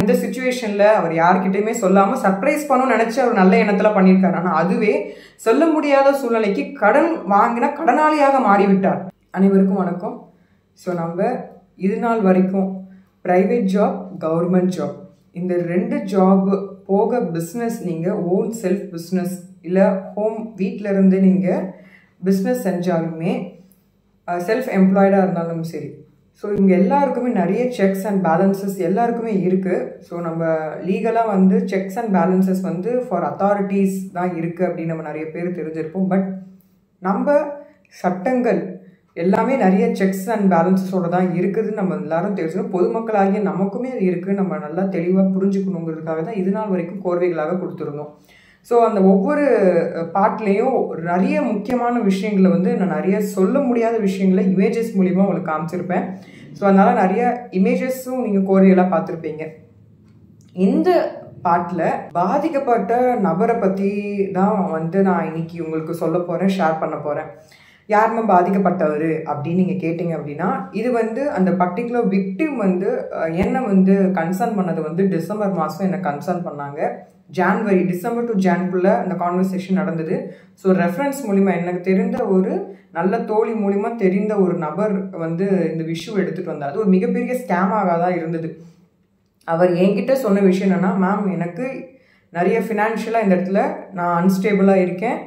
இந்த சிச்சுவேஷன்ல அவர் யார்கிட்டயுமே சொல்லாம சர்ப்ரைஸ் பண்ணணும்னு நினைச்சு அவர் நல்ல எண்ணத்துல பண்ணியிருக்காரு. ஆனா அதுவே சொல்ல முடியாத சூழ்நிலைக்கு கடன் வாங்கின கடனாளியாக மாறிவிட்டார். அனைவருக்கும் வணக்கம். ஸோ நம்ம இது நாள் வரைக்கும் ப்ரைவேட் ஜாப், கவர்மெண்ட் ஜாப், இந்த 2 ஜாப் போக பிஸ்னஸ், நீங்கள் ஓன் செல்ஃப் பிஸ்னஸ் இல்லை ஹோம் வீட்டில் இருந்து நீங்கள் பிஸ்னஸ் செஞ்சாலுமே, செல்ஃப் எம்ப்ளாய்டாக இருந்தாலும் சரி, ஸோ இவங்க எல்லாருக்குமே நிறைய செக்ஸ் அண்ட் பேலன்சஸ் எல்லாருக்குமே இருக்குது. ஸோ நம்ம லீகலாக வந்து செக்ஸ் அண்ட் பேலன்சஸ் வந்து ஃபார் அத்தாரிட்டிஸ் தான் இருக்குது அப்படின்னு நம்ம நிறைய பேர் தெரிஞ்சிருப்போம். பட் நம்ம சட்டங்கள் எல்லாமே நிறைய செக்ஸ் அண்ட் பேலன்சஸோடு தான் இருக்குதுன்னு நம்ம எல்லாரும் தெரிஞ்சுக்கணும். பொதுமக்களாகிய நமக்குமே அது இருக்குது, நம்ம நல்லா தெளிவாக புரிஞ்சுக்கணுங்கிறதுக்காக தான் இது நாள் வரைக்கும் கோர்வைகளாக கொடுத்துருந்தோம். ஸோ அந்த ஒவ்வொரு பார்ட்லேயும் நிறைய முக்கியமான விஷயங்களை வந்து நான் நிறைய சொல்ல முடியாத விஷயங்களை இமேஜஸ் மூலிமா உங்களுக்கு காமிச்சிருப்பேன். ஸோ அதனால் நிறைய இமேஜஸும் நீங்கள் கோர்வைகளாக பார்த்துருப்பீங்க. இந்த பார்ட்டில் பாதிக்கப்பட்ட நபரை பற்றி தான் வந்து நான் இன்னைக்கு உங்களுக்கு சொல்ல போகிறேன், ஷேர் பண்ண போகிறேன். யாருமே பாதிக்கப்பட்டவர் அப்படின்னு நீங்கள் கேட்டிங்க அப்படின்னா, இது வந்து அந்த பர்டிகுலர் விக்டிம் வந்து என்னை வந்து கன்சர்ன் பண்ணது வந்து டிசம்பர் மாதம் என்னை கன்சர்ன் பண்ணாங்க. டிசம்பர் டு ஜான்குள்ளே அந்த கான்வர்சேஷன் நடந்தது. ஸோ ரெஃபரன்ஸ் மூலிமா எனக்கு தெரிந்த ஒரு நல்ல தோழி மூலிமா தெரிந்த ஒரு நபர் வந்து இந்த விஷயம் எடுத்துகிட்டு வந்தார். அது ஒரு மிகப்பெரிய ஸ்கேமாக தான் இருந்தது. அவர் என்கிட்ட சொன்ன விஷயம் என்னென்னா, மேம் எனக்கு நிறைய ஃபினான்ஷியலாக இந்த இடத்துல நான் அன்ஸ்டேபிளாக இருக்கேன்,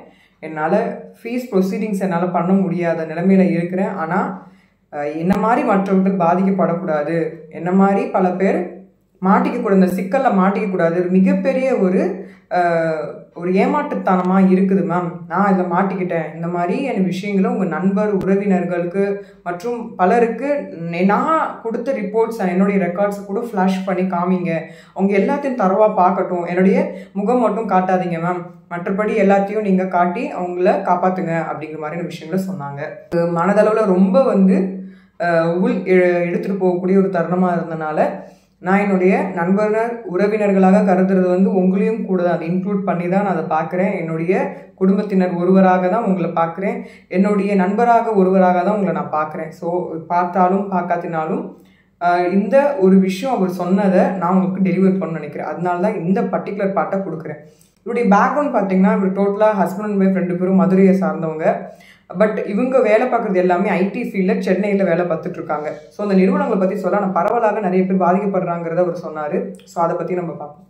என்னால் ஃபீஸ் ப்ரொசீடிங்ஸ் என்னால் பண்ண முடியாத நிலைமையில் இருக்கிறேன். ஆனால் என்ன மாதிரி மற்றவர்கள் பாதிக்கப்படக்கூடாது, என்ன மாதிரி பல பேர் மாட்டிக்கக்கூடாது, இந்த சிக்கலில் மாட்டிக்கக்கூடாது, ஒரு மிகப்பெரிய ஒரு ஏமாற்றுத்தனமாக இருக்குது மேம், நான் இதில் மாட்டிக்கிட்டேன். இந்த மாதிரி என் விஷயங்களும் உங்கள் நண்பர், உறவினர்களுக்கு மற்றும் பலருக்கு நான் கொடுத்த ரிப்போர்ட்ஸ், என்னுடைய ரெக்கார்ட்ஸை கூட ஃப்ளாஷ் பண்ணி காமிங்க, அவங்க எல்லாத்தையும் தரவாக பார்க்கட்டும், என்னுடைய முகம் மட்டும் காட்டாதீங்க மேம், மற்றபடி எல்லாத்தையும் நீங்கள் காட்டி அவங்கள காப்பாற்றுங்க அப்படிங்கிற மாதிரியான விஷயங்களை சொன்னாங்க. மனதளவில் ரொம்ப வந்து எடுத்துகிட்டு போகக்கூடிய ஒரு தருணமாக இருந்தனால நான் என்னுடைய நண்பர்கள், உறவினர்களாக கருதுறது வந்து உங்களையும் கூட அதை இன்க்ளூட் பண்ணி தான் நான் அதை பார்க்குறேன். என்னுடைய குடும்பத்தினர் ஒருவராக தான் உங்களை பார்க்குறேன், என்னுடைய நண்பராக ஒருவராக தான் உங்களை நான் பார்க்குறேன். ஸோ பார்த்தாலும் பார்க்காத்தினாலும் இந்த ஒரு விஷயம் அவர் சொன்னதை நான் உங்களுக்கு டெலிவர் பண்ண நினைக்கிறேன். அதனால தான் இந்த பர்டிகுலர் பார்ட்டை கொடுக்குறேன். இவருடைய பேக்ரவுண்ட் பார்த்தீங்கன்னா, இவர் டோட்டலாக ஹஸ்பண்ட் அண்ட் ஒய்ஃப் 2 பேரும் மதுரையை சார்ந்தவங்க. பட் இவங்க வேலை பார்க்குறது எல்லாமே ஐடி ஃபீல்டில் சென்னையில் வேலை பார்த்துட்டு இருக்காங்க. ஸோ அந்த நிறுவனங்களை பற்றி சொல்ல நான் பரவலாக நிறைய பேர் பாதிக்கப்படுறாங்கிறத அவர் சொன்னார். ஸோ அதை பற்றி நம்ம பார்ப்போம்.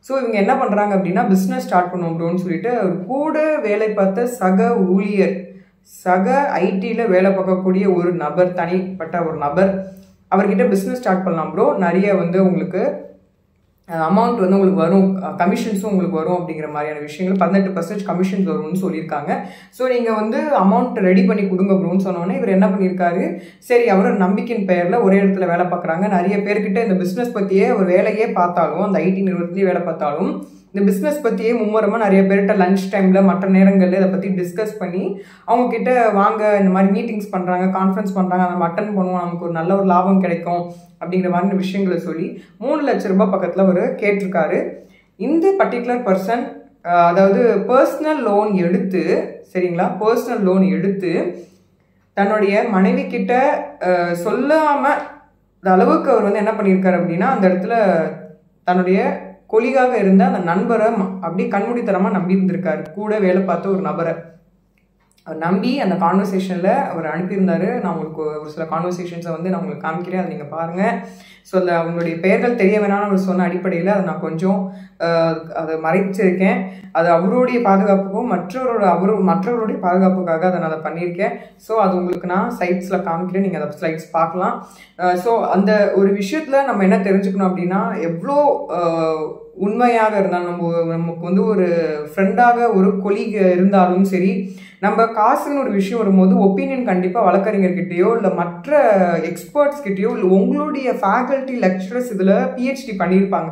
ஸோ இவங்க என்ன பண்ணுறாங்க அப்படின்னா, பிஸ்னஸ் ஸ்டார்ட் பண்ணுவோம் ப்ரோன்னு சொல்லிட்டு அவர் கூட வேலை பார்த்த சக ஊழியர், சக ஐடியில் வேலை பார்க்கக்கூடிய ஒரு நபர், தனிப்பட்ட ஒரு நபர், அவர்கிட்ட பிஸ்னஸ் ஸ்டார்ட் பண்ணலாம் ப்ரோ, நிறைய வந்து உங்களுக்கு அமௌண்ட் வந்து உங்களுக்கு வரும், கமிஷன்ஸும் உங்களுக்கு வரும் அப்படிங்கிற மாதிரியான விஷயங்கள் 18% கமிஷன்ஸ் வரும்னு சொல்லியிருக்காங்க. ஸோ நீங்கள் வந்து அமௌண்ட் ரெடி பண்ணி கொடுங்க ப்ரோன்னு சொன்னோன்னே இவர் என்ன பண்ணியிருக்காரு, சரி அவரோட நம்பிக்கையின் பெயரில் ஒரே இடத்துல வேலை பார்க்குறாங்க. நிறைய பேர்கிட்ட இந்த பிஸ்னஸ் பற்றியே ஒரு வேலையே பார்த்தாலும், அந்த ஐடி நிறுவனத்துலேயே வேலை பார்த்தாலும் இந்த பிஸ்னஸ் பற்றியே மும்முரமாக நிறைய பேர்கிட்ட லஞ்ச் டைமில் மற்ற நேரங்களில் இதை பற்றி டிஸ்கஸ் பண்ணி அவங்கக்கிட்ட வாங்க இந்த மாதிரி மீட்டிங்ஸ் பண்ணுறாங்க, கான்ஃபரன்ஸ் பண்ணுறாங்க, நம்ம அட்டன் பண்ணுவோம், நமக்கு ஒரு நல்ல ஒரு லாபம் கிடைக்கும் அப்படிங்கிற மாதிரி விஷயங்களை சொல்லி 3 லட்ச ரூபாய் பக்கத்தில் அவர் கேட்டிருக்காரு. இந்த பர்டிகுலர் பர்சன் அதாவது பர்சனல் லோன் எடுத்து, சரிங்களா, பர்சனல் லோன் எடுத்து தன்னுடைய மனைவி கிட்ட சொல்லாமல் அளவுக்கு அவர் வந்து என்ன பண்ணியிருக்காரு அப்படின்னா, அந்த இடத்துல தன்னுடைய கொலிகாக இருந்த அந்த நண்பரை அப்படியே கண்மூடித்தனமாக நம்பி இருந்திருக்காரு. கூட வேலை பார்த்த ஒரு நபரை அவர் நம்பி அந்த கான்வர்சேஷனில் அவர் அனுப்பியிருந்தாரு. நான் உங்களுக்கு ஒரு சில கான்வர்சேஷன்ஸை வந்து நான் உங்களுக்கு காமிக்கிறேன், அதை நீங்கள் பாருங்கள். ஸோ அதில் அவங்களுடைய பெயர்கள் தெரிய வேணாம்னு அவர் சொன்ன அடிப்படையில் அதை நான் கொஞ்சம் அதை மறைச்சிருக்கேன். அது அவருடைய பாதுகாப்புக்கும் மற்றவருடைய பாதுகாப்புக்காக அதை நான் அதை பண்ணியிருக்கேன். ஸோ அது உங்களுக்கு நான் சைட்ஸில் காமிக்கிறேன், நீங்கள் அதை ஸ்லைட்ஸ் பார்க்கலாம். ஸோ அந்த ஒரு விஷயத்தில் நம்ம என்ன தெரிஞ்சுக்கணும் அப்படின்னா, எவ்வளோ உண்மையாக இருந்தாலும், நமக்கு வந்து ஒரு ஃப்ரெண்டாக ஒரு கொலீக் இருந்தாலும் சரி, நம்ம காசுன்னு ஒரு விஷயம் வரும்போது ஒப்பீனியன் கண்டிப்பாக வழக்கறிஞர்கிட்டயோ இல்லை மற்ற எக்ஸ்பர்ட்ஸ் கிட்டேயோ இல்லை உங்களுடைய ஃபேக்கல்ட்டி லெக்சரர்ஸ் இதில் பிஹெச்டி பண்ணியிருப்பாங்க,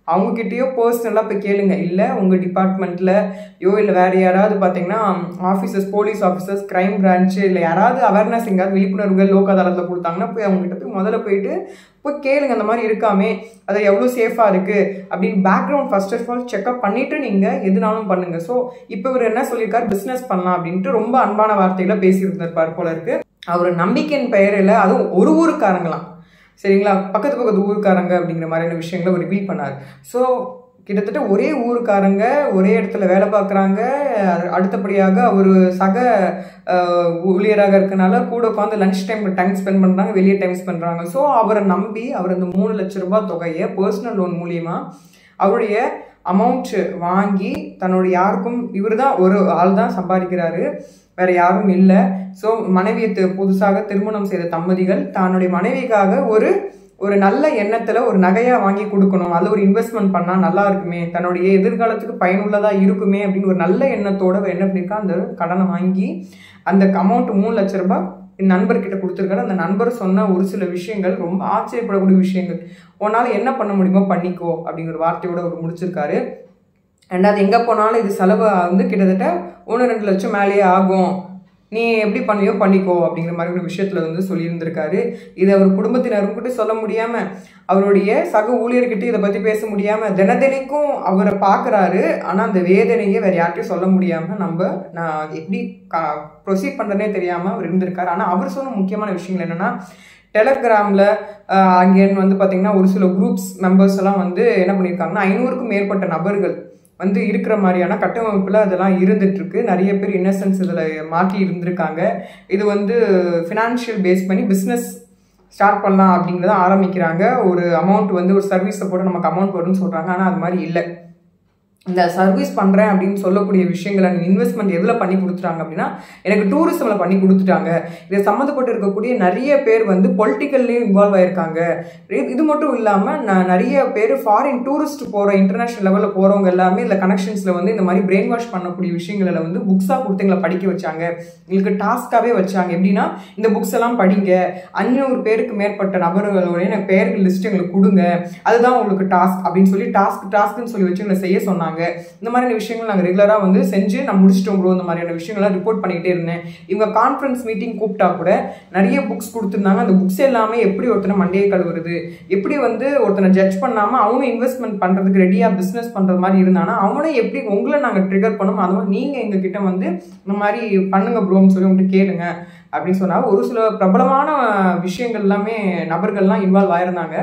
அவங்கக்கிட்டேயோ பர்சனலாக போய் கேளுங்க. இல்லை உங்கள் டிபார்ட்மெண்ட்லையோ இல்லை வேறு யாராவது பார்த்தீங்கன்னா officers, police officers, crime branch இல்லை யாராவது அவேர்னஸ் எங்கேயாவது விழிப்புணர்வுகள் லோக் அதாலத்தில் கொடுத்தாங்கன்னா போய் அவங்ககிட்ட போய் முதல்ல போயிட்டு கேளுங்க, அந்த மாதிரி இருக்காமே, அது எவ்வளோ சேஃபாக இருக்குது அப்படின்னு background first of all checkup பண்ணிவிட்டு நீங்கள் எதுனாலும் பண்ணுங்கள். ஸோ இப்போ இவர் என்ன சொல்லியிருக்காரு, பிஸ்னஸ் பண்ணலாம் அப்படின்ட்டு ரொம்ப அன்பான வார்த்தைகளை பேசியிருந்திருப்பார் போல இருக்கு. அவர் நம்பிக்கையின் பெயரில் அதுவும் ஒரு ஊருக்காரங்களாம், சரிங்களா, பக்கத்து ஊருக்காரங்க அப்படிங்கிற மாதிரியான விஷயங்களை அவர் ரிவீல் பண்ணார். ஸோ கிட்டத்தட்ட ஒரே ஊருக்காரங்க ஒரே இடத்துல வேலை பார்க்குறாங்க. அடுத்தபடியாக அவர் சக ஊழியராக இருக்கனால கூட உட்காந்து லஞ்ச் டைம் ஸ்பெண்ட் பண்ணுறாங்க, வெளியே டைம் ஸ்பெண்ட் பண்ணுறாங்க. ஸோ அவரை நம்பி அவர் அந்த 3 லட்ச ரூபாய் தொகையை பர்சனல் லோன் மூலியமா அவருடைய அமௌண்ட் வாங்கி தன்னுடைய யாருக்கும் இவர் தான் ஒரு ஆள் தான் சம்பாதிக்கிறாரு, வேற யாரும் இல்லை. ஸோ மனைவியை புதுசாக திருமணம் செய்த தம்பதிகள் தன்னுடைய மனைவிக்காக ஒரு நல்ல எண்ணத்துல ஒரு நகையா வாங்கி கொடுக்கணும், அதில் ஒரு இன்வெஸ்ட்மெண்ட் பண்ணா நல்லா இருக்குமே, தன்னுடைய எதிர்காலத்துக்கு பயனுள்ளதா இருக்குமே அப்படின்னு ஒரு நல்ல எண்ணத்தோட என்ன பண்ணிருக்கா, அந்த கடனை வாங்கி அந்த அமௌண்ட் 3 லட்ச ரூபாய் என் நண்பர்கிட்ட கொடுத்துருக்காரு. அந்த நண்பர் சொன்ன ஒரு சில விஷயங்கள் ரொம்ப ஆச்சரியப்படக்கூடிய விஷயங்கள். உன்னால என்ன பண்ண முடியுமோ பண்ணிக்கோ அப்படிங்கிற ஒரு வார்த்தையோட அவர் முடிச்சிருக்காரு. ரெண்டாவது, எங்கே போனாலும் இது செலவு வந்து கிட்டத்தட்ட 1-2 லட்சம் மேலேயே ஆகும், நீ எப்படி பண்ணியோ பண்ணிக்கோ அப்படிங்கிற மாதிரி ஒரு விஷயத்துல வந்து சொல்லியிருந்திருக்காரு. இதை அவர் குடும்பத்தினரும் கிட்ட சொல்ல முடியாம, அவருடைய சக ஊழியர்கிட்ட இதை பத்தி பேச முடியாம, தினதினைக்கும் அவரை பார்க்குறாரு. ஆனா அந்த வேதனையை வேற யார்கிட்டையும் சொல்ல முடியாம நான் எப்படி ப்ரொசீட் பண்றதுனே தெரியாம அவர் இருந்திருக்காரு. ஆனா அவர் சொன்ன முக்கியமான விஷயங்கள் என்னன்னா, டெலகிராமில் அங்கேன்னு வந்து பார்த்தீங்கன்னா ஒரு சில குரூப்ஸ் மெம்பர்ஸ் எல்லாம் வந்து என்ன பண்ணியிருக்காங்கன்னா 500க்கும் மேற்பட்ட நபர்கள் வந்து இருக்கிற மாதிரியான கட்டமைப்பில் அதெல்லாம் இருந்துட்டு இருக்கு. நிறைய பேர் இன்னசென்ஸ் இதில் மாட்டி இருந்திருக்காங்க. இது வந்து ஃபினான்ஷியல் பேஸ் பண்ணி பிஸ்னஸ் ஸ்டார்ட் பண்ணலாம் அப்படிங்கிறத ஆரம்பிக்கிறாங்க. ஒரு அமௌண்ட் வந்து ஒரு சர்வீஸை போட்டு நமக்கு அமௌண்ட் வரும்னு சொல்கிறாங்க. ஆனால் அது மாதிரி இல்லை. இந்த சர்வீஸ் பண்ணுறேன் அப்படின்னு சொல்லக்கூடிய விஷயங்களை இன்வெஸ்ட்மெண்ட் எதில் பண்ணி கொடுத்துட்டாங்க அப்படின்னா, எனக்கு டூரிசமில் பண்ணி கொடுத்துட்டாங்க. இதை சம்மந்தப்பட்டு இருக்கக்கூடிய நிறைய பேர் வந்து பொலிட்டிக்கல்லையும் இன்வால்வ் ஆயிருக்காங்க. இது மட்டும் இல்லாமல் நிறைய பேர் ஃபாரின் டூரிஸ்ட் போகிற இன்டர்நேஷனல் லெவலில் போகிறவங்க எல்லாமே இந்த கனெக்ஷன்ஸில் வந்து இந்த மாதிரி பிரெயின் வாஷ் பண்ணக்கூடிய விஷயங்களை வந்து புக்ஸாக கொடுத்து எங்களை படிக்க வச்சாங்க. எங்களுக்கு டாஸ்க்காகவே வச்சாங்க. எப்படின்னா, இந்த புக்ஸ் எல்லாம் படிங்க, 500 பேருக்கு மேற்பட்ட நபர்களுடைய எனக்கு பேருக்கு லிஸ்ட் எங்களுக்கு கொடுங்க, அதுதான் உங்களுக்கு டாஸ்க் அப்படின்னு சொல்லி டாஸ்க்னு சொல்லி வச்சு எங்களை செய்ய சொன்னாங்க. இந்த மாதிரியான விஷயங்கள் நாங்கள் ரெகுலராக வந்து செஞ்சு நான் முடிச்சிட்டோம் ப்ரோ, இந்த மாதிரியான விஷயங்கள்லாம் ரிப்போர்ட் பண்ணிக்கிட்டே இருந்தேன். இவங்க கான்ஃபரன்ஸ் மீட்டிங் கூப்பிட்டா கூட நிறைய புக்ஸ் கொடுத்துருந்தாங்க. அந்த புக்ஸ் எல்லாமே எப்படி ஒருத்தனை மண்டையை கழுவுறது, எப்படி வந்து ஒருத்தனை ஜட்ஜ் பண்ணாமல் அவனும் இன்வெஸ்ட்மெண்ட் பண்ணுறதுக்கு ரெடியாக பிஸ்னஸ் பண்ணுறது மாதிரி இருந்தானா அவனே எப்படி உங்களை நாங்கள் ட்ரிகர் பண்ணோம், அது மாதிரி நீங்கள் எங்ககிட்ட வந்து இந்த மாதிரி பண்ணுங்க ப்ரோன்னு சொல்லி உங்கள்கிட்ட கேளுங்க அப்படின்னு சொன்னால் ஒரு சில பிரபலமான விஷயங்கள் எல்லாமே நபர்கள்லாம் இன்வால்வ் ஆயிருந்தாங்க.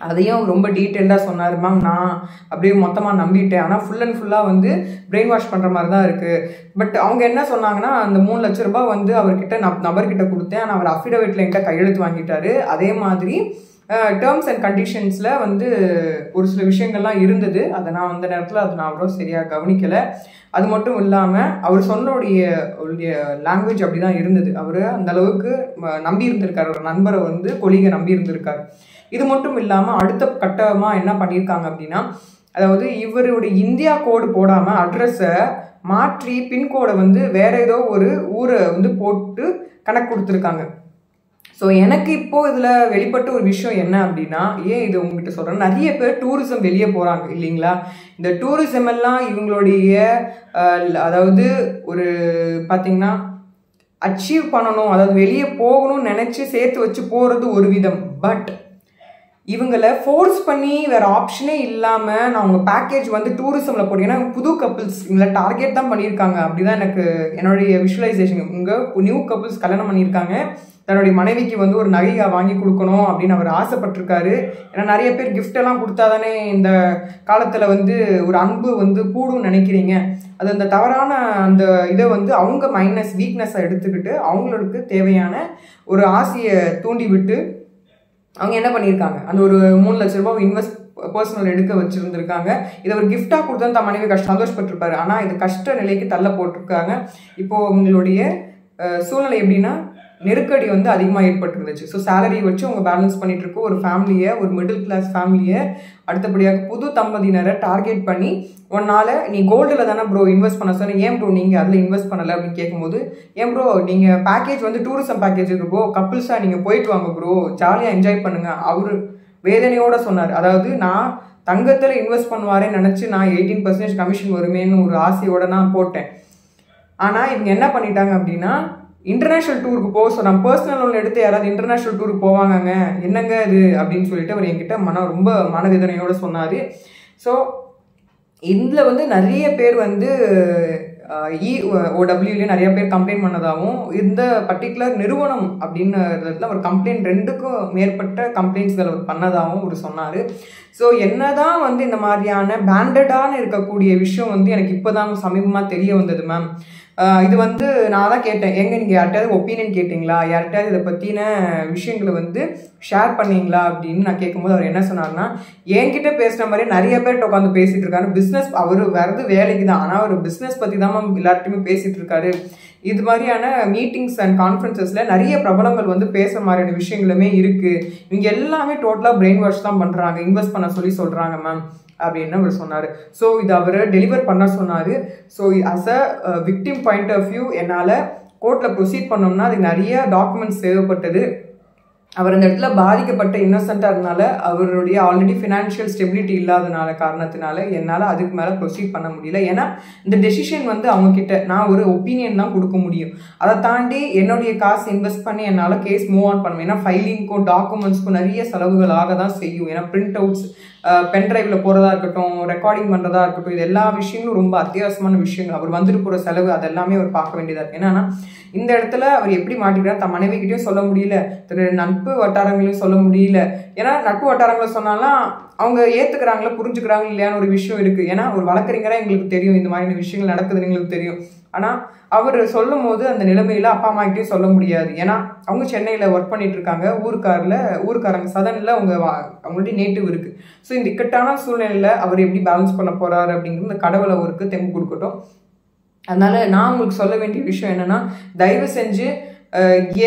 அதையும் ரொம்ப டீட்டெயில்டாக சொன்னார். மேம் நான் அப்படியே மொத்தமாக நம்பிட்டேன், ஆனால் ஃபுல் அண்ட் ஃபுல்லாக வந்து பிரெயின் வாஷ் பண்ணுற மாதிரி தான் இருக்குது. பட் அவங்க என்ன சொன்னாங்கன்னா, அந்த 3 லட்ச ரூபாய் வந்து அவர்கிட்ட நபர்கிட்ட கொடுத்தேன், ஆனால் அவர் அஃபிடவிட்டில் என்கிட்ட கையெழுத்து வாங்கிட்டாரு. அதே மாதிரி டேர்ம்ஸ் அண்ட் கண்டிஷன்ஸில் வந்து ஒரு சில விஷயங்கள்லாம் இருந்தது. அதை நான் அந்த நேரத்தில் நான் அவ்வளோ சரியாக கவனிக்கலை. அது மட்டும் இல்லாமல் அவர் சொன்னோடைய லாங்குவேஜ் அப்படி தான் இருந்தது. அவர் அந்த அளவுக்கு நம்பி இருந்திருக்காரு, ஒரு நண்பரை வந்து கொலிகை நம்பி இருந்திருக்காரு. இது மட்டும் இல்லாமல் அடுத்த கட்டமாக என்ன பண்ணியிருக்காங்க அப்படின்னா, அதாவது இவருடைய இந்தியா கோடு போடாமல் அட்ரஸை மாற்றி பின்கோடை வந்து வேற ஏதோ ஒரு ஊரை வந்து போட்டு கணக்கு கொடுத்துருக்காங்க. ஸோ எனக்கு இப்போது இதில் வெளிப்பட்ட ஒரு விஷயம் என்ன அப்படின்னா, ஏன் இது உங்ககிட்ட சொல்கிறேன், நிறைய பேர் டூரிசம் வெளியே போகிறாங்க இல்லைங்களா. இந்த டூரிசம் எல்லாம் இவங்களுடைய அதாவது ஒரு பார்த்திங்கன்னா அச்சீவ் பண்ணணும், அதாவது வெளியே போகணும்னு நினச்சி சேர்த்து வச்சு போகிறது ஒரு விதம். பட் இவங்களை ஃபோர்ஸ் பண்ணி வேறு ஆப்ஷனே இல்லாமல் நான் உங்கள் பேக்கேஜ் வந்து டூரிசமில் போட்டீங்கன்னா புது கப்புள்ஸ் இவங்களை டார்கெட் தான் பண்ணியிருக்காங்க. அப்படி தான் எனக்கு என்னுடைய விஷுவலைசேஷன். இங்கே நியூ கப்புள்ஸ் கல்யாணம் பண்ணியிருக்காங்க, தன்னுடைய மனைவிக்கு வந்து ஒரு நகையை வாங்கி கொடுக்கணும் அப்படின்னு அவர் ஆசைப்பட்டிருக்காரு. ஏன்னா நிறைய பேர் கிஃப்டெல்லாம் கொடுத்தா தானே இந்த காலத்தில் வந்து ஒரு அன்பு வந்து கூடும்னு நினைக்கிறீங்க. அது அந்த தவறான அந்த இதை வந்து அவங்க வீக்னஸை எடுத்துக்கிட்டு அவங்களுக்கு தேவையான ஒரு ஆசையை தூண்டி விட்டு அவங்க என்ன பண்ணியிருக்காங்க, அந்த ஒரு 3 லட்ச ரூபாய் பர்சனல் எடுக்க வச்சுருந்துருக்காங்க. இதை ஒரு கிஃப்டாக கொடுத்தா தான் மனைவி சந்தோஷப்பட்டிருப்பாரு. ஆனால் இது கஷ்ட நிலைக்கு தள்ள போட்டிருக்காங்க. இப்போது உங்களுடைய சூழ்நிலை எப்படின்னா, நெருக்கடி வந்து அதிகமாக ஏற்பட்டுருந்துச்சு. ஸோ சேலரி வச்சு அவங்க பேலன்ஸ் பண்ணிட்டு இருக்க ஒரு ஃபேமிலியை, ஒரு மிடில் கிளாஸ் ஃபேமிலியை, அடுத்தபடியாக புது தம்பதியினரை டார்கெட் பண்ணி ஒன்னால் நீ கோல்டில் தானே ப்ரோ இன்வெஸ்ட் பண்ண சொன்னால் ஏன் ப்ரோ நீங்கள் அதில் இன்வெஸ்ட் பண்ணலை அப்படின்னு கேட்கும்போது, ஏன் ப்ரோ நீங்கள் பேக்கேஜ் வந்து டூரிசம் பேக்கேஜ் இருக்கு ப்ரோ, கப்புள்ஸாக நீங்கள் போயிட்டு வாங்க ப்ரோ, ஜாலியாக என்ஜாய் பண்ணுங்கள். அவர் வேதனையோடு சொன்னார். அதாவது நான் தங்கத்தில் இன்வெஸ்ட் பண்ணுவாரேன்னு நினச்சி நான் 18% கமிஷன் வருமேன்னு ஒரு ஆசையோடு நான் போட்டேன். ஆனால் இவங்க என்ன பண்ணிட்டாங்க அப்படின்னா, இன்டர்நேஷ்னல் டூருக்கு போக சொன்னாங்க. பர்சனல் லோன் எடுத்து யாராவது இன்டர்நேஷ்னல் டூருக்கு போவாங்கங்க, என்னங்க இது அப்படின்னு சொல்லிட்டு அவர் என்கிட்ட ரொம்ப மனவேதனையோடு சொன்னார். ஸோ இதில் வந்து நிறைய பேர் வந்து EOWலயும் நிறைய பேர் கம்ப்ளைண்ட் பண்ணதாகவும் இந்த பர்டிகுலர் நிறுவனம் அப்படின்றதுல ஒரு கம்ப்ளைண்ட் 2க்கும் மேற்பட்ட கம்ப்ளைண்ட்ஸ்கள் அவர் பண்ணதாகவும் அவர் சொன்னார். ஸோ என்னதான் வந்து இந்த மாதிரியான பேண்டடான இருக்கக்கூடிய விஷயம் வந்து எனக்கு இப்போதான் சமீபமாக தெரிய வந்தது மேம். இது வந்து நான் தான் கேட்டேன், எங்கே நீங்கள் யார்கிட்டயாவது ஒப்பீனியன் கேட்டிங்களா, யார்கிட்டயாவது இதை பற்றின விஷயங்களை வந்து ஷேர் பண்ணீங்களா அப்படின்னு நான் கேட்கும்போது அவர் என்ன சொன்னார்னா, என்கிட்ட பேசுகிற மாதிரி நிறைய பேர்கிட்ட உட்காந்து பேசிகிட்டு இருக்காரு. பிஸ்னஸ் அவர் வரது வேலைக்கு தான், ஆனால் அவர் பிஸ்னஸ் பற்றி தான் மேம் எல்லார்ட்டையுமே பேசிகிட்டு இருக்காரு. இது மாதிரியான மீட்டிங்ஸ் அண்ட் கான்ஃபரன்சஸில் நிறைய பிரபலங்கள் வந்து பேசுகிற மாதிரியான விஷயங்களுமே இருக்குது. இவங்க எல்லாமே டோட்டலாக பிரெயின் வாஷ் தான் பண்ணுறாங்க, இன்வெஸ்ட் பண்ண சொல்கிறாங்க மேம் அப்படின்னு அவர் சொன்னார். ஸோ இது அவர் டெலிவர் பண்ண சொன்னார். So as a victim point of view என்னால் கோர்ட்டில் ப்ரொசீட் பண்ணோம்னா அதுக்கு நிறைய டாக்குமெண்ட்ஸ் தேவைப்பட்டது. அவர் இந்த இடத்துல பாதிக்கப்பட்ட இன்னசென்ட்டாக இருந்தனால, அவருடைய ஆல்ரெடி ஃபினான்ஷியல் ஸ்டெபிலிட்டி இல்லாதனால காரணத்தினால என்னால் அதுக்கு மேலே ப்ரொசீட் பண்ண முடியல. ஏன்னா இந்த டெசிஷன் வந்து அவங்கக்கிட்ட நான் ஒரு ஒப்பீனியன் தான் கொடுக்க முடியும். அதை தாண்டி என்னுடைய காசு இன்வெஸ்ட் பண்ணி என்னால் கேஸ் மூவ் ஆன் பண்ணுவேன். ஏன்னா ஃபைலிங்க்கும் டாக்குமெண்ட்ஸ்க்கும் நிறைய செலவுகள் ஆக தான் செய்யும். ஏன்னா பிரிண்ட் அவுட்ஸ், பென்ட்ரைவில் போகிறதா இருக்கட்டும், ரெக்கார்டிங் பண்ணுறதா இருக்கட்டும், இது எல்லா விஷயங்களும் ரொம்ப அத்தியாவசியமான விஷயங்கள். அவர் வந்துட்டு போகிற செலவு அதெல்லாமே அவர் பார்க்க வேண்டியதாக இருக்குது. என்னன்னா இந்த இடத்துல அவர் எப்படி மாட்டிக்கிறார், தன் மனைவிக்கிட்டையும் சொல்ல முடியல, நட்பு வட்டாரங்களையும் சொல்ல முடியல. ஏன்னா நட்பு வட்டாரங்களை சொன்னாலும் அவங்க ஏற்றுக்கிறாங்களா புரிஞ்சுக்கிறாங்க இல்லையான்னு ஒரு விஷயம் இருக்குது. ஏன்னா ஒரு வழக்கறிஞராக எங்களுக்கு தெரியும் இந்த மாதிரியான விஷயங்கள் நடக்குதுன்னு எங்களுக்கு தெரியும். ஆனால் அவர் சொல்லும் போது அந்த நிலைமையில அப்பா அம்மாக்கிட்டையும் சொல்ல முடியாது. ஏன்னா அவங்க சென்னையில் ஒர்க் பண்ணிட்டு இருக்காங்க, ஊருக்காரங்க சதனில் அவங்களுடைய நேட்டிவ் இருக்குது. ஸோ இந்த இக்கட்டான சூழ்நிலையில் அவர் எப்படி பேலன்ஸ் பண்ண போகிறாரு அப்படிங்கிறது இந்த கடவுள் அவருக்கு தெம்பு கொடுக்கட்டும். அதனால நான் உங்களுக்கு சொல்ல வேண்டிய விஷயம் என்னன்னா, தயவு செஞ்சு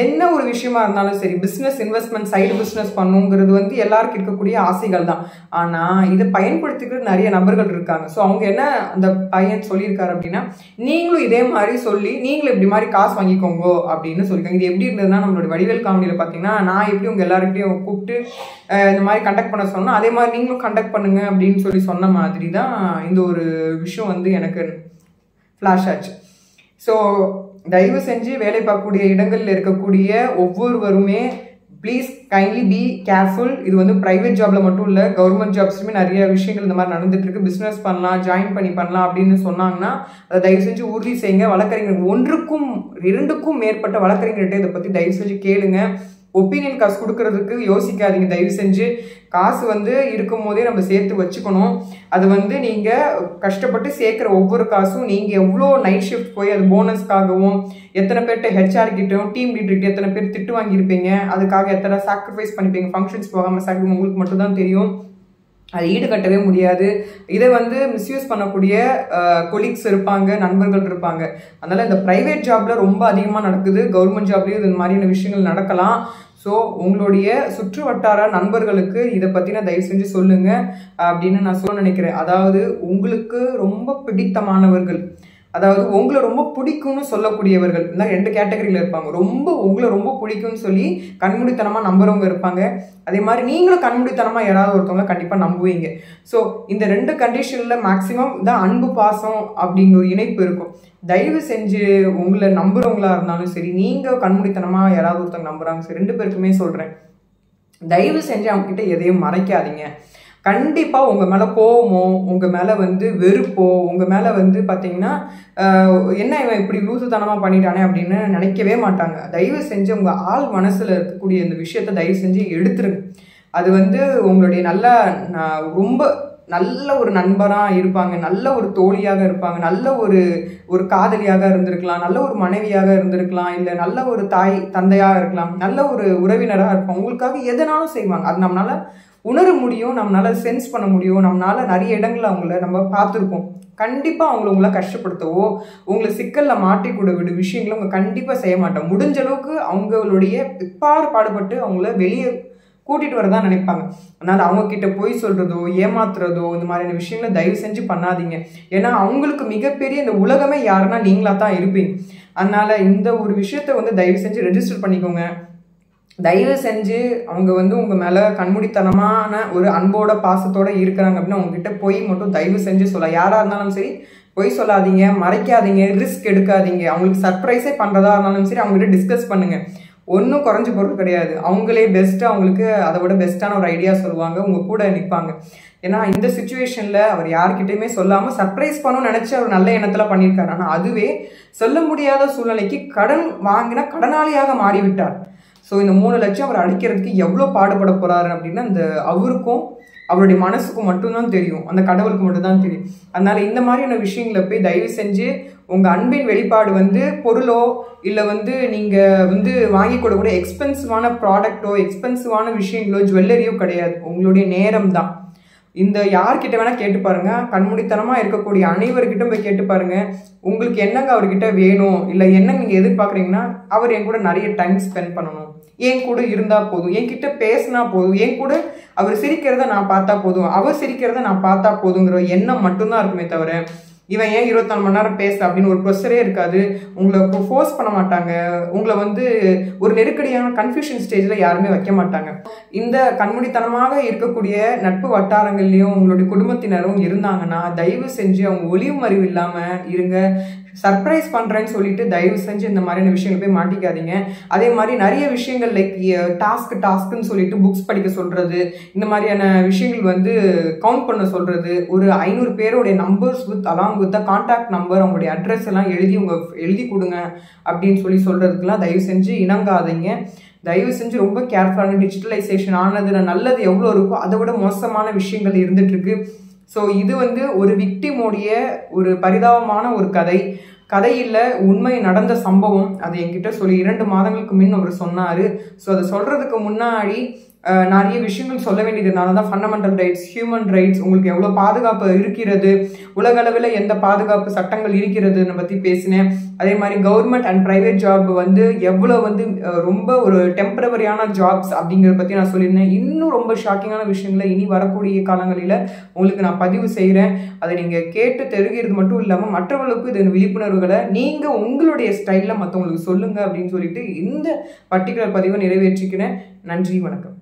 என்ன ஒரு விஷயமா இருந்தாலும் சரி, பிஸ்னஸ் இன்வெஸ்ட்மெண்ட் சைடு பிஸ்னஸ் பண்ணுங்கிறது வந்து எல்லாருக்கும் இருக்கக்கூடிய ஆசைகள் தான். ஆனால் இதை பயன்படுத்திக்கிறது நிறைய நபர்கள் இருக்காங்க. ஸோ அவங்க என்ன அந்த பையன் சொல்லியிருக்காரு அப்படின்னா, நீங்களும் இதே மாதிரி சொல்லி நீங்களும் இப்படி மாதிரி காசு வாங்கிக்கோங்க அப்படின்னு சொல்லியிருக்காங்க. இது எப்படி இருந்ததுன்னா, நம்மளோட வடிவேல் காமெடியில் பார்த்தீங்கன்னா, நான் எப்படி உங்கள் எல்லாருக்கிட்டையும் கூப்பிட்டு இந்த மாதிரி கண்டக்ட் பண்ண சொன்னோம், அதே மாதிரி நீங்களும் கண்டக்ட் பண்ணுங்க அப்படின்னு சொன்ன மாதிரி தான் இந்த ஒரு விஷயம் வந்து எனக்கு ஃப்ளாஷ் ஆச்சு. ஸோ தயவு செஞ்சு வேலை பார்க்கக்கூடிய இடங்களில் இருக்கக்கூடிய ஒவ்வொருவருமே ப்ளீஸ் கைண்ட்லி பி கேர்ஃபுல். இது வந்து ப்ரைவேட் ஜாப்ல மட்டும் இல்லை, கவர்மெண்ட் ஜாப்ஸ்லுமே நிறைய விஷயங்கள் இந்த மாதிரி நடந்துட்டு இருக்கு. பிஸ்னஸ் பண்ணலாம், ஜாயின் பண்ணலாம் அப்படின்னு சொன்னாங்கன்னா அதை தயவு செஞ்சு உறுதி செய்யுங்க. வழக்கறிஞர் 1க்கும் 2க்கும் மேற்பட்ட வழக்கறிஞர்கிட்ட இதை பற்றி தயவு செஞ்சு கேளுங்க. ஒப்பீனியன் காசு கொடுக்கறதுக்கு யோசிக்காதீங்க. தயவு செஞ்சு காசு வந்து இருக்கும் போதே நம்ம சேர்த்து வச்சுக்கணும். அது வந்து நீங்கள் கஷ்டப்பட்டு சேர்க்குற ஒவ்வொரு காசும் நீங்கள் எவ்வளோ நைட் ஷிஃப்ட் போய் அது போனஸ்க்காகவும், எத்தனை பேர்கிட்ட ஹெச்ஆர் கிட்டும் டீம் லீடர்கிட்ட எத்தனை பேர் திட்டு வாங்கியிருப்பீங்க, அதுக்காக எத்தனை சாக்ரிஃபைஸ் பண்ணிப்பீங்க, ஃபங்க்ஷன்ஸ் போகாமல் சாக்ரிஃபைஸ் உங்களுக்கு மட்டும்தான் தெரியும். அது ஈடுகட்டவே முடியாது. இதை வந்து மிஸ்யூஸ் பண்ணக்கூடிய கொலீக்ஸ் இருப்பாங்க, நண்பர்கள் இருப்பாங்க. அதனால இந்த ப்ரைவேட் ஜாப்ல ரொம்ப அதிகமாக நடக்குது, கவர்மெண்ட் ஜாப்லேயும் இது மாதிரியான விஷயங்கள் நடக்கலாம். ஸோ உங்களுடைய சுற்று வட்டார நண்பர்களுக்கு இதை பற்றின தயவு செஞ்சு சொல்லுங்க அப்படின்னு நான் சொல்ல நினைக்கிறேன். அதாவது உங்களுக்கு ரொம்ப பிடித்தமானவர்கள், அதாவது உங்களை ரொம்ப பிடிக்கும்னு சொல்லக்கூடியவர்கள், இந்த 2 கேட்டகரியில் இருப்பாங்க. உங்களை ரொம்ப பிடிக்கும்னு சொல்லி கண்மூடித்தனமாக நம்புறவங்க இருப்பாங்க. அதே மாதிரி நீங்களும் கண்மூடித்தனமாக யாராவது ஒருத்தவங்க கண்டிப்பாக நம்புவீங்க. ஸோ இந்த 2 கண்டிஷனில் மேக்சிமம் தான் அன்பு பாசம் அப்படிங்கிற ஒரு இணைப்பு இருக்கும். தயவு செஞ்சு உங்களை நம்புறவங்களா இருந்தாலும் சரி, நீங்கள் கண்மூடித்தனமாக யாராவது ஒருத்தவங்க நம்புறாங்க சரி, 2 பேருக்குமே சொல்கிறேன், தயவு செஞ்சு அவங்க கிட்ட எதையும் மறைக்காதீங்க. கண்டிப்பாக உங்கள் மேலே கோவமோ, உங்கள் மேலே வந்து வெறுப்போ, உங்கள் மேலே வந்து பார்த்தீங்கன்னா என்ன இவன் இப்படி லூசுத்தனமாக பண்ணிட்டானே அப்படின்னு நினைக்கவே மாட்டாங்க. தயவு செஞ்சு உங்கள் ஆள் மனசில் இருக்கக்கூடிய இந்த விஷயத்தை தயவு செஞ்சு எடுத்துருங்க. அது வந்து உங்களுடைய ரொம்ப நல்ல ஒரு நண்பராக இருப்பாங்க, நல்ல ஒரு தோழியாக இருப்பாங்க, நல்ல ஒரு காதலியாக இருந்திருக்கலாம், நல்ல ஒரு மனைவியாக இருந்திருக்கலாம், இல்லை நல்ல ஒரு தாய் தந்தையாக இருக்கலாம், நல்ல ஒரு உறவினராக இருப்பாங்க. உங்களுக்காக எதனாலும் செய்வாங்க. அது நம்மளால உணர முடியும், நம்மளால சென்ஸ் பண்ண முடியும். நம்மளால நிறைய இடங்கள்ல அவங்கள நம்ம பார்த்துருக்கோம். கண்டிப்பாக உங்களை கஷ்டப்படுத்தவோ, உங்களை சிக்கலில் மாட்டிக்கூட விட விஷயங்களை அவங்க கண்டிப்பாக செய்ய மாட்டோம். முடிஞ்ச அளவுக்கு அவங்களுடைய பாடுபட்டு அவங்கள வெளியே கூட்டிகிட்டு வரதான் நினைப்பாங்க. அதனால் அவங்கக்கிட்ட போய் சொல்கிறதோ, ஏமாத்துறதோ, இந்த மாதிரியான விஷயங்களை தயவு செஞ்சு பண்ணாதீங்க. ஏன்னா அவங்களுக்கு மிகப்பெரிய இந்த உலகமே யாருன்னா நீங்களாக தான் இருப்பீங்க. அதனால் இந்த ஒரு விஷயத்த வந்து தயவு செஞ்சு ரெஜிஸ்டர் பண்ணிக்கோங்க. தயவு செஞ்சு அவங்க வந்து உங்கள் மேலே கண்மூடித்தனமான ஒரு அன்போட பாசத்தோடு இருக்கிறாங்க அப்படின்னா அவங்ககிட்ட போய் மட்டும் தயவு செஞ்சு யாராக இருந்தாலும் சரி பொய் சொல்லாதீங்க, மறைக்காதீங்க, ரிஸ்க் எடுக்காதீங்க. அவங்களுக்கு சர்ப்ரைஸே பண்ணுறதா இருந்தாலும் சரி அவங்ககிட்ட டிஸ்கஸ் பண்ணுங்கள். ஒன்றும் குறைஞ்ச பொருள் கிடையாது. அவங்களே பெஸ்ட்டாக அவங்களுக்கு அதை விட பெஸ்ட்டான ஒரு ஐடியா சொல்லுவாங்க, உங்கள் கூட நிற்பாங்க. ஏன்னா இந்த சுச்சுவேஷனில் அவர் யார்கிட்டையுமே சொல்லாமல் சர்ப்ரைஸ் பண்ணணும்னு நினச்சி அவர் நல்ல எண்ணத்தில் பண்ணியிருக்காரு. ஆனால் அதுவே சொல்ல முடியாத சூழ்நிலைக்கு கடன் வாங்கினா கடனாளியாக மாறிவிட்டார். ஸோ இந்த 3 லட்சம் அவர் அடிக்கிறதுக்கு எவ்வளோ பாடுபட போகிறாரு அப்படின்னா அந்த அவருக்கும் அவருடைய மனசுக்கும் மட்டும்தான் தெரியும், அந்த கடவுளுக்கு மட்டும்தான் தெரியும். அதனால இந்த மாதிரியான விஷயங்களை போய் தயவு செஞ்சு உங்கள் அன்பின் வெளிப்பாடு வந்து பொருளோ இல்லை வந்து நீங்கள் வந்து வாங்கி கொடுக்கக்கூடிய எக்ஸ்பென்சிவான ப்ராடக்டோ எக்ஸ்பென்சிவான விஷயங்களோ ஜுவல்லரியோ கிடையாது, உங்களுடைய நேரம் தான். இந்த யார்கிட்ட வேணால் கேட்டு பாருங்க, கண்மூடித்தனமாக இருக்கக்கூடிய அனைவர்கிட்ட போய் கேட்டு பாருங்க, உங்களுக்கு என்னங்க அவர்கிட்ட வேணும் இல்லை என்ன நீங்கள் எதிர்பார்க்குறீங்கன்னா, அவர் என் கூட நிறைய டைம் ஸ்பெண்ட் பண்ணணும், என் கூட இருந்தால் போதும், என்கிட்ட பேசினா போதும், என் கூட அவர் சிரிக்கிறத நான் பார்த்தா போதும், அவர் சிரிக்கிறத நான் பார்த்தா போதுங்கிற எண்ணம் மட்டும்தான் இருக்குமே தவிர இவன் ஏன் 24 மணி நேரம் பேச அப்படின்னு ஒரு ப்ரெஷரே இருக்காது. உங்களை ஃபோர்ஸ் பண்ண மாட்டாங்க, உங்களை வந்து ஒரு நெருக்கடியான கன்ஃபியூஷன் ஸ்டேஜில் யாருமே வைக்க மாட்டாங்க. இந்த கண்மூடித்தனமாக இருக்கக்கூடிய நட்பு வட்டாரங்கள்லையும் உங்களுடைய குடும்பத்தினரும் இருந்தாங்கன்னா தயவு செஞ்சு அவங்க ஒளிவு மறிவு இல்லாமல் இருங்க. சர்ப்ரைஸ் பண்ணுறேன்னு சொல்லிட்டு தயவு செஞ்சு இந்த மாதிரியான விஷயங்கள் போய் மாட்டிக்காதீங்க. அதே மாதிரி நிறைய விஷயங்கள் லைக் டாஸ்க்குன்னு சொல்லிட்டு புக்ஸ் படிக்க சொல்கிறது, இந்த மாதிரியான விஷயங்கள் வந்து கவுண்ட் பண்ண சொல்கிறது, ஒரு 500 பேருடைய numbers along with contact number அவங்களுடைய அட்ரஸ் எல்லாம் எழுதி கொடுங்க அப்படின்னு சொல்கிறதுக்கெல்லாம் தயவு செஞ்சு இணங்காதீங்க. தயவு செஞ்சு ரொம்ப கேர்ஃபுல்லான டிஜிட்டலைசேஷன் ஆனதுல நல்லது எவ்வளோ இருக்கோ அதை விட மோசமான விஷயங்கள் இருந்துகிட்ருக்கு. ஸோ இது வந்து ஒரு விக்டிமோடைய ஒரு பரிதாபமான ஒரு கதை இல்லை, உண்மை நடந்த சம்பவம். அது என்கிட்ட சொல்லி 2 மாதங்களுக்கு முன் அவர் சொன்னார். ஸோ அதை சொல்கிறதுக்கு முன்னாடி நிறைய விஷயங்கள் சொல்ல வேண்டியதுனால தான் ஃபண்டமெண்டல் ரைட்ஸ், ஹியூமன் ரைட்ஸ், உங்களுக்கு எவ்வளோ பாதுகாப்பு இருக்கிறது, உலகளவில் எந்த பாதுகாப்பு சட்டங்கள் இருக்கிறதுன்னு பற்றி பேசினேன். அதே மாதிரி கவர்மெண்ட் அண்ட் ப்ரைவேட் ஜாப் வந்து எவ்வளோ வந்து ரொம்ப ஒரு டெம்பரவரியான ஜாப்ஸ் அப்படிங்கிறத பற்றி நான் சொல்லியிருந்தேன். இன்னும் ரொம்ப ஷாக்கிங்கான விஷயங்களை இனி வரக்கூடிய காலங்களில் உங்களுக்கு நான் பதிவு செய்கிறேன். அதை நீங்கள் கேட்டு தெரிகிறது மட்டும் இல்லாமல் மற்றவர்களுக்கு இது விழிப்புணர்வுகளை நீங்கள் உங்களுடைய ஸ்டைலில் மற்றவங்களுக்கு சொல்லுங்கள் அப்படின்னு சொல்லிட்டு இந்த பர்டிகுலர் பதிவை நிறைவேற்றிக்கிறேன். நன்றி, வணக்கம்.